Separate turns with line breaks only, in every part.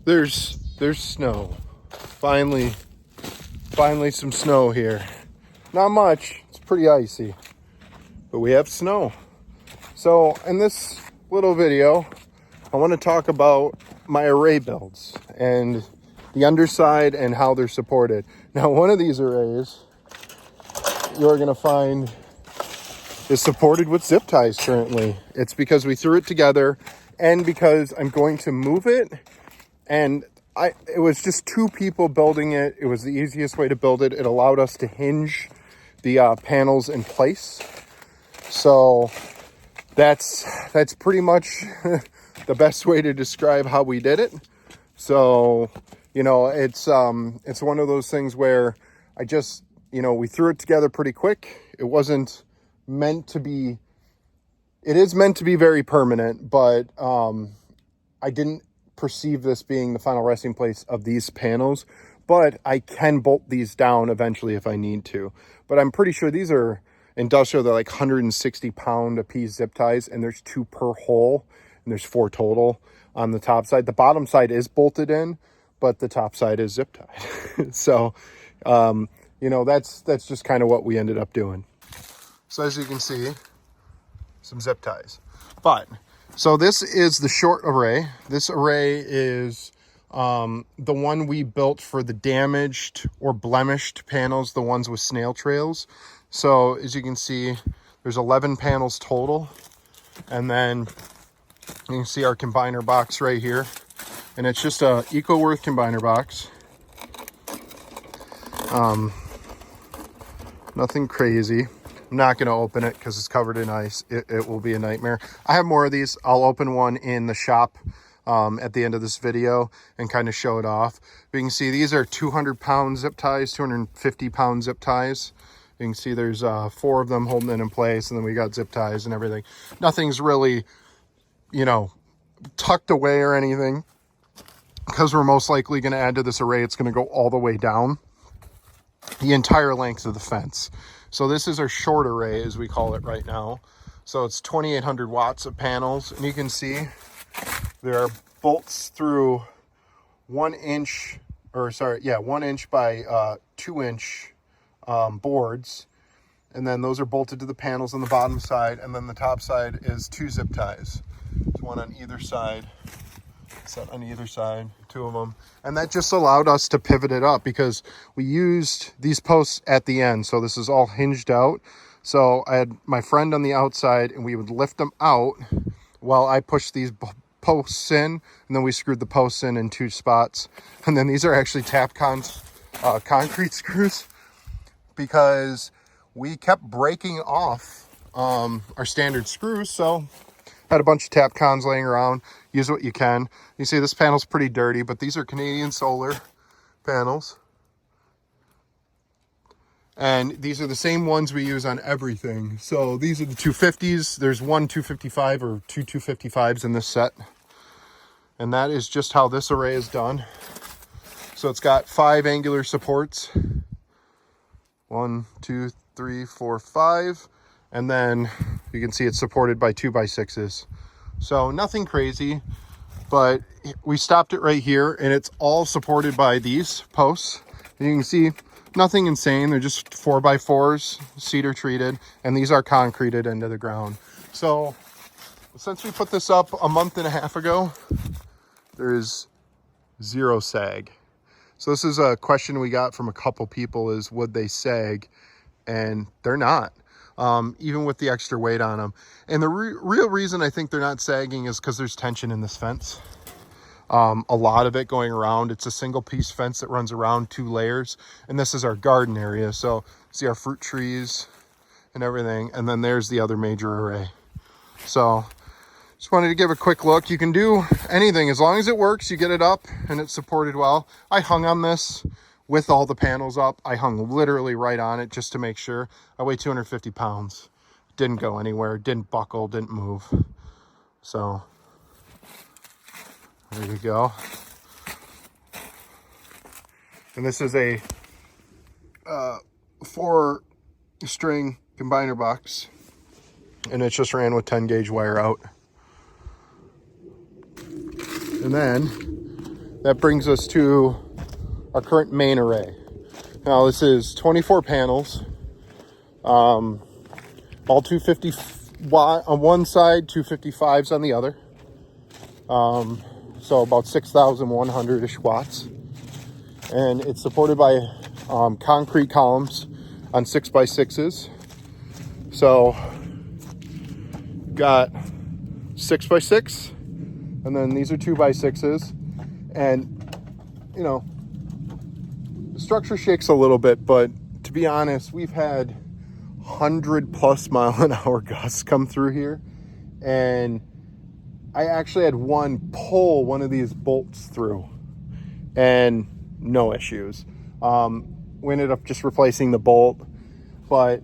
There's snow. Finally some snow here. Not much, it's pretty icy, but we have snow. So in this little video, I want to talk about my array builds and the underside and how they're supported. Now, one of these arrays you're gonna find is supported with zip ties currently. It's because we threw it together and because I'm going to move it, and it was just two people building it. It was the easiest way to build it. It allowed us to hinge the panels in place. So that's pretty much the best way to describe how we did it. So, you know, it's one of those things where I just, you know, we threw it together pretty quick. It wasn't meant to be, it is meant to be very permanent, but I didn't perceive this being the final resting place of these panels, but I can bolt these down eventually if I need to. But I'm pretty sure these are industrial. They're like 160 pound a piece zip ties, and there's 2 per hole, and there's 4 total on the top side. The bottom side is bolted in, but the top side is zip tied. So, you know, that's just kind of what we ended up doing. So as you can see, some zip ties. But so this is the short array. This array is the one we built for the damaged or blemished panels, the ones with snail trails. So as you can see, there's 11 panels total. And then you can see our combiner box right here. And it's just a EcoWorth combiner box. Nothing crazy. I'm not going to open it because it's covered in ice. It will be a nightmare. I have more of these. I'll open one in the shop at the end of this video and kind of show it off. But you can see these are 200 pound zip ties, 250 pound zip ties. You can see there's 4 of them holding it in place, and then we got zip ties and everything. Nothing's really, you know, tucked away or anything, because we're most likely going to add to this array. It's going to go all the way down the entire length of the fence. So this is our short array, as we call it right now. So it's 2,800 watts of panels, and you can see there are bolts through 1 inch by 2 inch boards, and then those are bolted to the panels on the bottom side, and then the top side is 2 zip ties. There's one on either side, set on either side, 2 of them. And that just allowed us to pivot it up because we used these posts at the end. So this is all hinged out. So I had my friend on the outside, and we would lift them out while I pushed these posts in, and then we screwed the posts in 2 spots. And then these are actually concrete screws, because we kept breaking off our standard screws. So had a bunch of Tapcons laying around. Use what you can. You see this panel's pretty dirty, but these are Canadian Solar panels. And these are the same ones we use on everything. So these are the 250s. There's 1 255 or 2 255s in this set. And that is just how this array is done. So it's got 5 angular supports. 1, 2, 3, 4, 5. And then you can see it's supported by 2x6s. So nothing crazy, but we stopped it right here, and it's all supported by these posts. And you can see nothing insane. They're just 4x4s, cedar treated, and these are concreted into the ground. So since we put this up a month and a half ago, there is 0 sag. So this is a question we got from a couple people, is would they sag? And they're not. Even with the extra weight on them. And the real reason I think they're not sagging is because there's tension in this fence. A lot of it going around. It's a single piece fence that runs around 2 layers. And this is our garden area. So see our fruit trees and everything. And then there's the other major array. So just wanted to give a quick look. You can do anything as long as it works. You get it up and it's supported well. I hung on this with all the panels up. I hung literally right on it just to make sure. I weigh 250 pounds. Didn't go anywhere, didn't buckle, didn't move. So there you go. And this is a 4-string combiner box, and it just ran with 10 gauge wire out. And then that brings us to our current main array. Now this is 24 panels, all 250 watt on one side, 255s on the other. So about 6,100-ish watts. And it's supported by concrete columns on 6x6s. So got 6x6, and then these are 2x6s. And you know, the structure shakes a little bit, but to be honest, we've had 100+ mile-an-hour gusts come through here, and I actually had one pull one of these bolts through and no issues. We ended up just replacing the bolt, but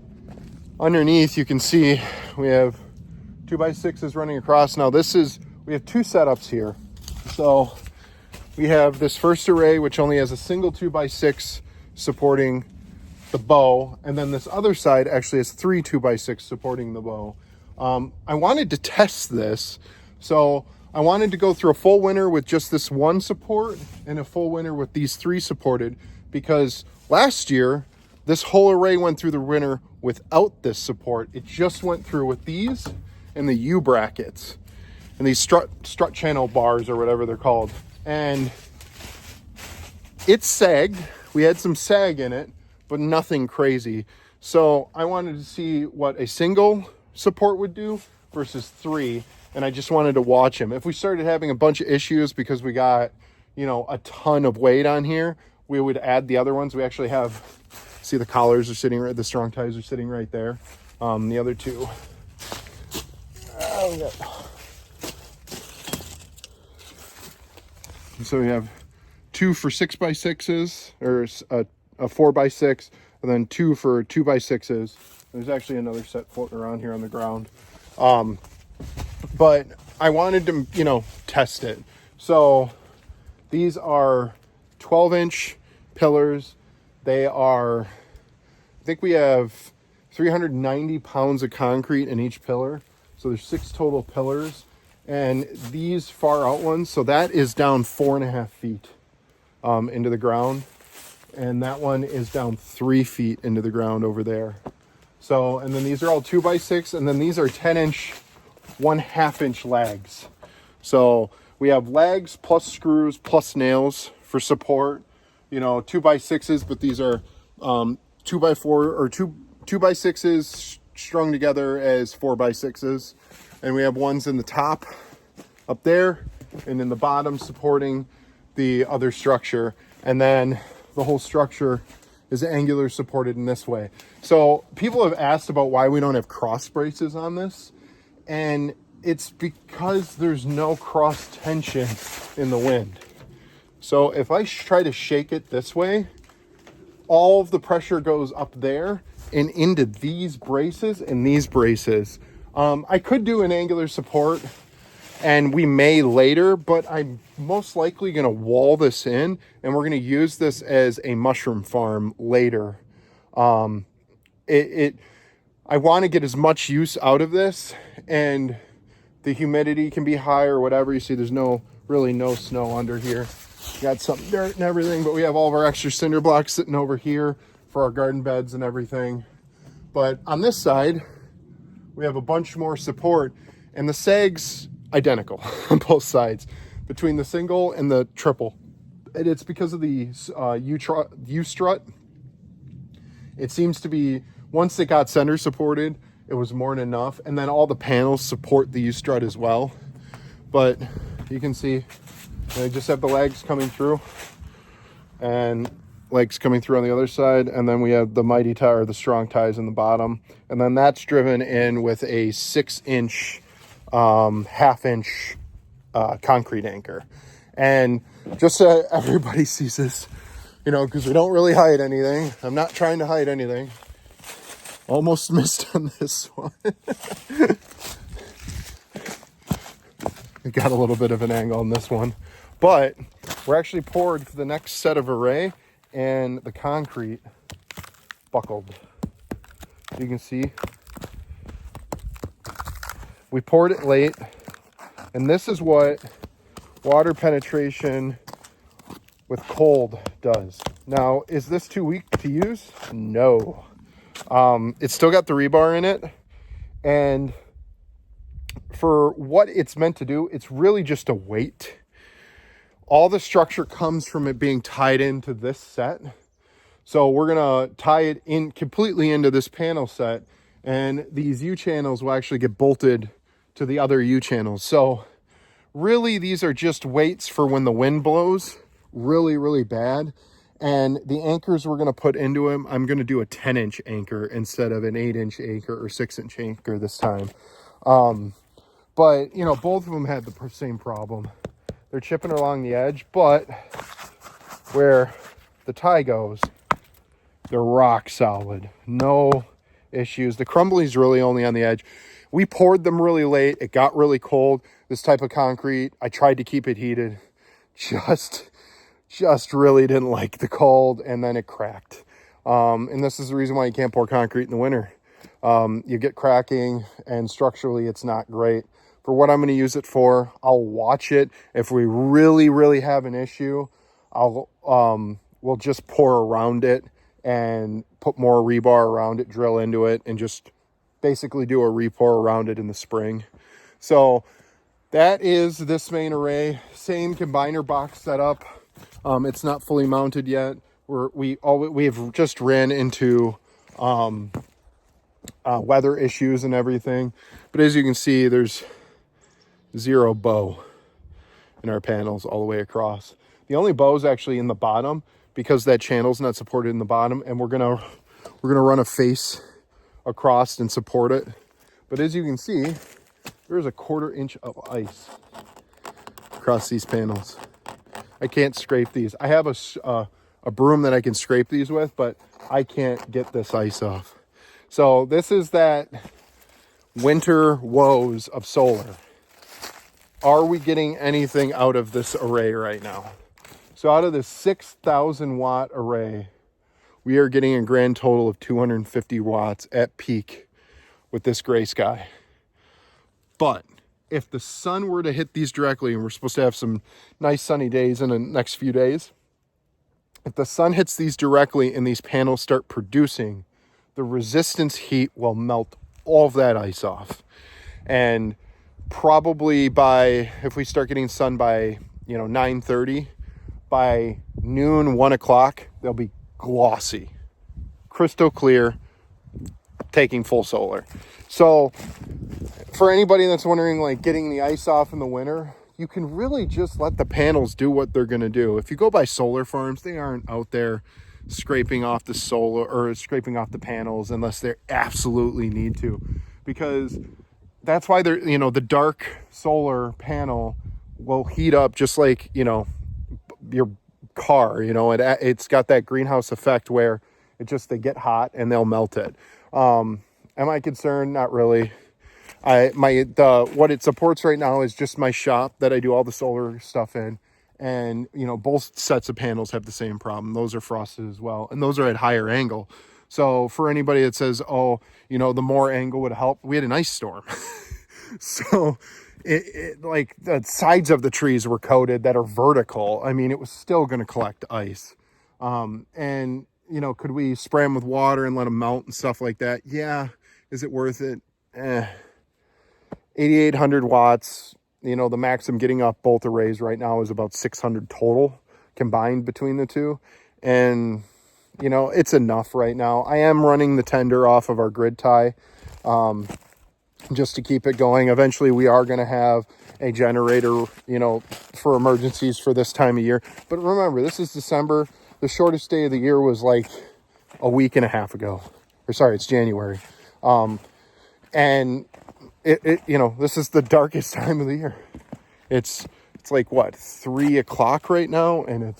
underneath you can see we have 2x6s running across. Now we have two setups here. So we have this first array, which only has a single 2x6 supporting the bow, and then this other side actually has three 2x6 supporting the bow. I wanted to test this, so I wanted to go through a full winter with just this one support and a full winter with these three supported, because last year this whole array went through the winter without this support. It just went through with these and the U brackets and these strut channel bars or whatever they're called, and it sagged. We had some sag in it, but nothing crazy. So I wanted to see what a single support would do versus three, and I just wanted to watch him. If we started having a bunch of issues because we got, you know, a ton of weight on here, we would add the other ones. We actually have, see, the collars are sitting right, the strong ties are sitting right there. The other two. So we have two for 6x6s, or a 4x6, and then two for 2x6s. There's actually another set floating around here on the ground. But I wanted to, you know, test it. So these are 12-inch pillars. They are, I think we have 390 pounds of concrete in each pillar. So there's 6 total pillars. And these far out ones, so that is down 4.5 feet into the ground. And that one is down 3 feet into the ground over there. So, and then these are all 2x6, and then these are 10-inch, 1/2 inch lags. So we have lags plus screws plus nails for support, you know, 2x6s, but these are 2x4 or 2x6s strung together as 4x6s. And we have ones in the top up there and in the bottom supporting the other structure. And then the whole structure is angular supported in this way. So people have asked about why we don't have cross braces on this. And it's because there's no cross tension in the wind. So if I try to shake it this way, all of the pressure goes up there and into these braces and these braces. I could do an angular support, and we may later, but I'm most likely going to wall this in, and we're going to use this as a mushroom farm later. I want to get as much use out of this, and the humidity can be high or whatever. You see there's really no snow under here. Got some dirt and everything, but we have all of our extra cinder blocks sitting over here for our garden beds and everything. But on this side, we have a bunch more support, and the sag's identical on both sides between the single and the triple. And it's because of the U-strut. It seems to be, once it got center supported, it was more than enough. And then all the panels support the U-strut as well. But you can see they just have the legs coming through and legs coming through on the other side. And then we have the mighty tie, or the strong ties, in the bottom. And then that's driven in with a 6-inch, 1/2 inch concrete anchor. And just so everybody sees this, you know, because we don't really hide anything. I'm not trying to hide anything. Almost missed on this one. It got a little bit of an angle on this one. But we're actually poured for the next set of array, and the concrete buckled. You can see we poured it late, and this is what water penetration with cold does. Now, is this too weak to use? No. It's still got the rebar in it, and for what it's meant to do, it's really just a weight. All the structure comes from it being tied into this set. So we're gonna tie it in completely into this panel set, and these U channels will actually get bolted to the other U channels. So really, these are just weights for when the wind blows really, really bad. And the anchors we're gonna put into them, I'm gonna do a 10-inch anchor instead of an 8-inch anchor or 6-inch anchor this time. But you know, both of them had the same problem. They're chipping along the edge, but where the tie goes, they're rock solid. No issues. The crumbly's really only on the edge. We poured them really late. It got really cold. This type of concrete, I tried to keep it heated. Just really didn't like the cold, and then it cracked. And this is the reason why you can't pour concrete in the winter. You get cracking, and structurally it's not great. For what I'm going to use it for, I'll watch it. If we really, really have an issue, we'll just pour around it and put more rebar around it, drill into it, and just basically do a re-pour around it in the spring. So that is this main array. Same combiner box setup. It's not fully mounted yet. We have just ran into weather issues and everything. But as you can see, there's zero bow in our panels all the way across. The only bow is actually in the bottom, because that channel's not supported in the bottom, and we're gonna run a face across and support it. But as you can see, there's a 1/4 inch of ice across these panels. I can't scrape these. I have a broom that I can scrape these with, but I can't get this ice off. So this is that winter woes of solar. Are we getting anything out of this array right now? So out of this 6,000 watt array, we are getting a grand total of 250 watts at peak with this gray sky. But if the sun were to hit these directly, and we're supposed to have some nice sunny days in the next few days, if the sun hits these directly and these panels start producing, the resistance heat will melt all of that ice off. And probably if we start getting sun by 9:30, by noon, 1 o'clock, they'll be glossy, crystal clear, taking full solar. So for anybody that's wondering, like, getting the ice off in the winter, you can really just let the panels do what they're going to do. If you go by solar farms, they aren't out there scraping off the solar or scraping off the panels unless they absolutely need to, because that's why they're, the dark solar panel will heat up just like, your car, it's got that greenhouse effect where they get hot and they'll melt it. Am I concerned? Not really. What it supports right now is just my shop that I do all the solar stuff in. And, both sets of panels have the same problem. Those are frosted as well. And those are at higher angle. So for anybody that says, the more angle would help, we had an ice storm. So like the sides of the trees were coated that are vertical. I mean, it was still going to collect ice. And, could we spray them with water and let them melt and stuff like that? Yeah. Is it worth it? 8,800 watts. The max I'm getting off both arrays right now is about 600 total combined between the two. And, it's enough right now. I am running the tender off of our grid tie just to keep it going. Eventually, we are going to have a generator, for emergencies for this time of year. But remember, this is December. The shortest day of the year was like a week and a half ago. It's January. And this is the darkest time of the year. It's like what, 3 o'clock right now, and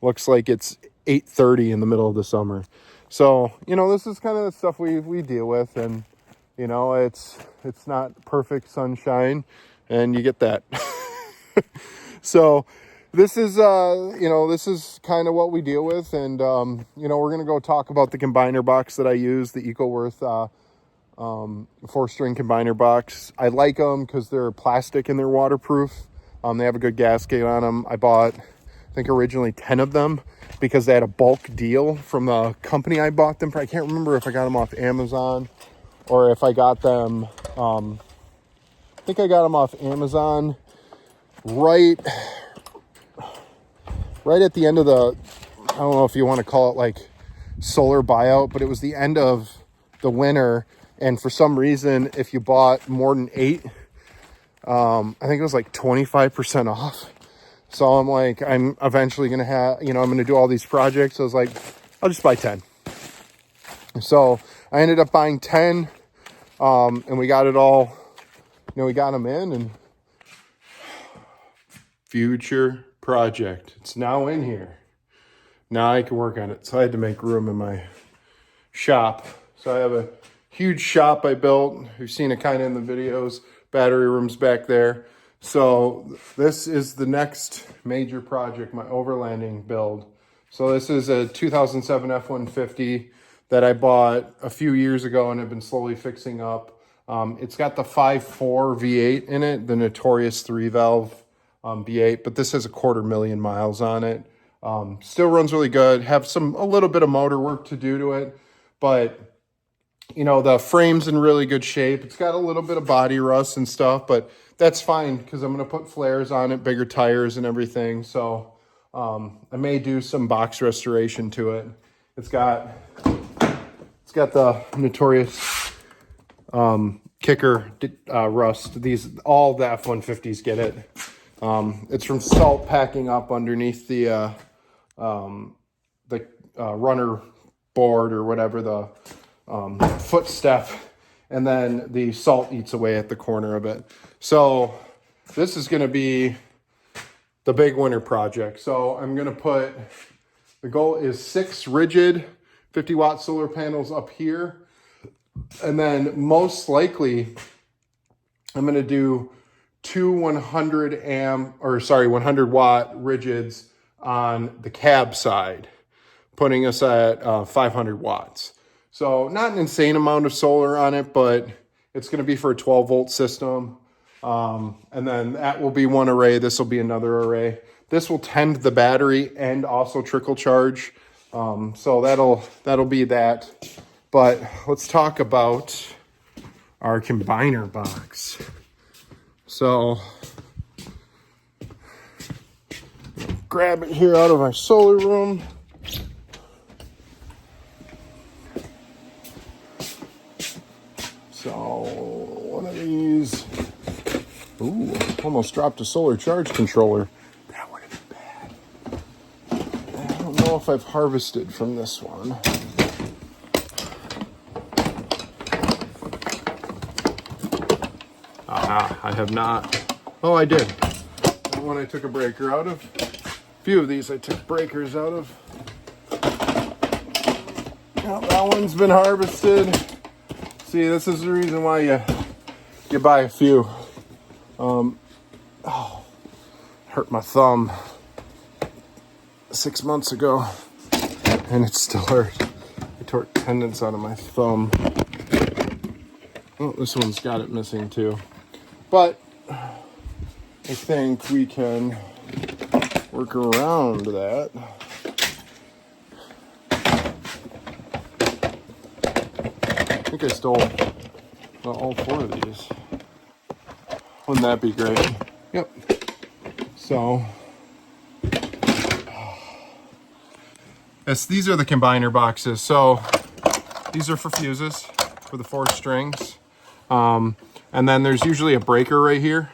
looks like it's 8:30 in the middle of the summer. So this is kind of the stuff we deal with, and it's not perfect sunshine, and you get that. So this is kind of what we deal with, and we're gonna go talk about the combiner box that I use, the EcoWorth 4-string combiner box. I like them because they're plastic and they're waterproof. They have a good gasket on them. I bought I think originally 10 of them, because they had a bulk deal from the company I bought them from. I can't remember if I got them off Amazon or if I got them, I think I got them off Amazon right at the end of the, I don't know if you want to call it like solar buyout, but it was the end of the winter. And for some reason, if you bought more than 8, I think it was like 25% off. So I'm like, I'm eventually going to have, I'm going to do all these projects. So I was like, I'll just buy 10. So I ended up buying 10, and we got it all, we got them in. And future project, it's now in here. Now I can work on it. So I had to make room in my shop. So I have a huge shop I built. You've seen it kind of in the videos. Battery room's back there. So this is the next major project, my overlanding build. So this is a 2007 F-150 that I bought a few years ago and have been slowly fixing up. It's got the 5.4 V8 in it, the notorious 3-valve V8, but this has 250,000 miles on it. Still runs really good. Have a little bit of motor work to do to it, but the frame's in really good shape. It's got a little bit of body rust and stuff, but that's fine because I'm going to put flares on it, bigger tires and everything. So I may do some box restoration to it. It's got the notorious kicker rust. All the F-150s get it. It's from salt packing up underneath the runner board or whatever, the footstep, and then the salt eats away at the corner of it. So this is going to be the big winter project. So I'm going to put, the goal is 6 rigid 50-watt solar panels up here, and then most likely I'm going to do 2 100-watt rigids on the cab side, putting us at 500 watts. So not an insane amount of solar on it, but it's going to be for a 12-volt system. And then that will be one array. This will be another array. This will tend the battery and also trickle charge. So that'll be that. But let's talk about our combiner box. So grab it here out of our solar room. So one of these, ooh, almost dropped a solar charge controller. That would have been bad. I don't know if I've harvested from this one. I have not. Oh, I did. That one I took a breaker out of. A few of these I took breakers out of. Now, that one's been harvested. See, this is the reason why you buy a few. Hurt my thumb 6 months ago, and it still hurt. I tore tendons out of my thumb. Oh, this one's got it missing too. But I think we can work around that. I think I stole all 4 of these. Wouldn't that be great? Yep. So, these are the combiner boxes. So these are for fuses, for the 4 strings. And then there's usually a breaker right here,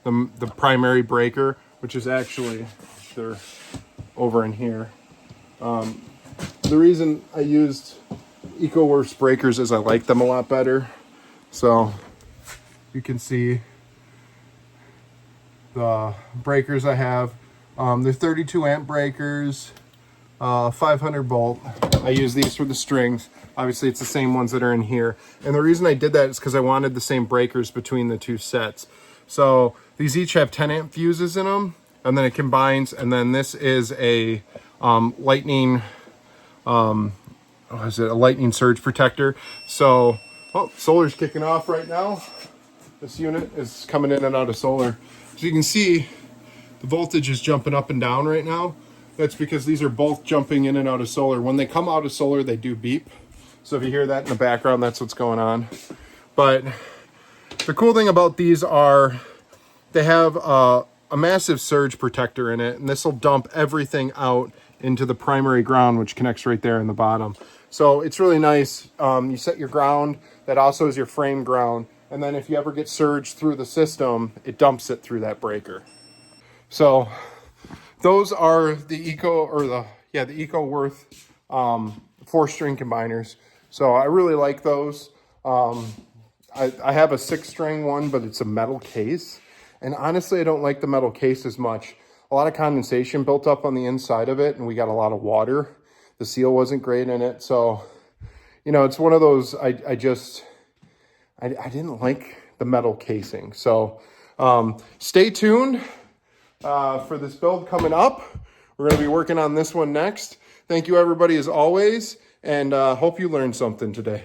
the primary breaker, which is actually, they're over in here. The reason I used EcoWorks breakers is I like them a lot better. So you can see the breakers I have. They're 32 amp breakers, 500 volt. I use these for the strings. Obviously it's the same ones that are in here. And the reason I did that is because I wanted the same breakers between the 2 sets. So these each have 10 amp fuses in them, and then it combines. And then this is a lightning, a lightning surge protector. So, solar's kicking off right now. This unit is coming in and out of solar. So you can see the voltage is jumping up and down right now. That's because these are both jumping in and out of solar. When they come out of solar, they do beep. So if you hear that in the background, that's what's going on. But the cool thing about these are they have a massive surge protector in it, and this will dump everything out into the primary ground, which connects right there in the bottom. So it's really nice. You set your ground, that also is your frame ground. And then if you ever get surge through the system, it dumps it through that breaker. So those are the EcoWorth 4-string combiners. So I really like those. I have a 6-string one, but it's a metal case. And honestly, I don't like the metal case as much. A lot of condensation built up on the inside of it, and we got a lot of water. The seal wasn't great in it. So, you know, it's one of those, I didn't like the metal casing. So stay tuned for this build coming up. We're going to be working on this one next. Thank you, everybody, as always, and hope you learned something today.